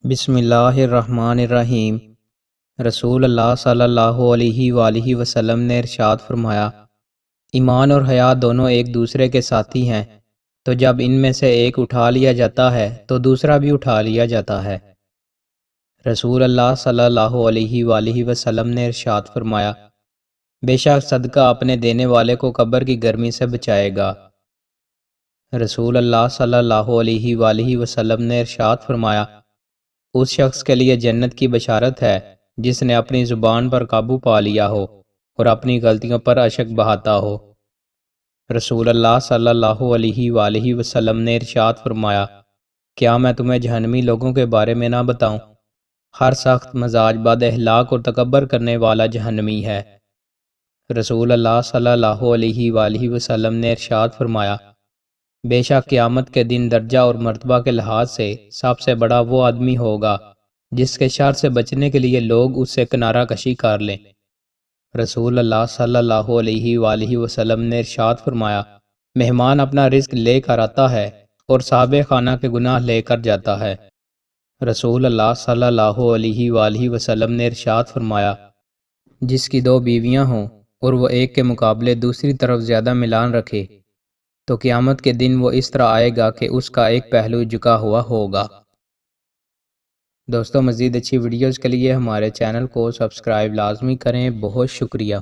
بسم اللہ الرحمن الرحیم۔ رسول اللہ صلی اللہ علیہ وآلہ وسلم نے ارشاد فرمایا، ایمان اور حیا دونوں ایک دوسرے کے ساتھی ہیں، تو جب ان میں سے ایک اٹھا لیا جاتا ہے تو دوسرا بھی اٹھا لیا جاتا ہے۔ رسول اللہ صلی اللہ علیہ وآلہ وسلم نے ارشاد فرمایا، بے شک صدقہ اپنے دینے والے کو قبر کی گرمی سے بچائے گا۔ رسول اللہ صلی اللہ علیہ وآلہ وسلم نے ارشاد فرمایا، اس شخص کے لیے جنت کی بشارت ہے جس نے اپنی زبان پر قابو پا لیا ہو اور اپنی غلطیوں پر اشک بہاتا ہو۔ رسول اللہ صلی اللہ علیہ وآلہ وسلم نے ارشاد فرمایا، کیا میں تمہیں جہنمی لوگوں کے بارے میں نہ بتاؤں؟ ہر سخت مزاج، بد اخلاق اور تکبر کرنے والا جہنمی ہے۔ رسول اللہ صلی اللہ علیہ وآلہ وسلم نے ارشاد فرمایا، بے شک قیامت کے دن درجہ اور مرتبہ کے لحاظ سے سب سے بڑا وہ آدمی ہوگا جس کے شر سے بچنے کے لیے لوگ اس سے کنارہ کشی کر لیں۔ رسول اللہ صلی اللہ علیہ وآلہ وسلم نے ارشاد فرمایا، مہمان اپنا رزق لے کر آتا ہے اور صاحب خانہ کے گناہ لے کر جاتا ہے۔ رسول اللہ صلی اللہ علیہ وآلہ وسلم نے ارشاد فرمایا، جس کی دو بیویاں ہوں اور وہ ایک کے مقابلے دوسری طرف زیادہ میلان رکھے تو قیامت کے دن وہ اس طرح آئے گا کہ اس کا ایک پہلو جھکا ہوا ہوگا۔ دوستو، مزید اچھی ویڈیوز کے لیے ہمارے چینل کو سبسکرائب لازمی کریں۔ بہت شکریہ۔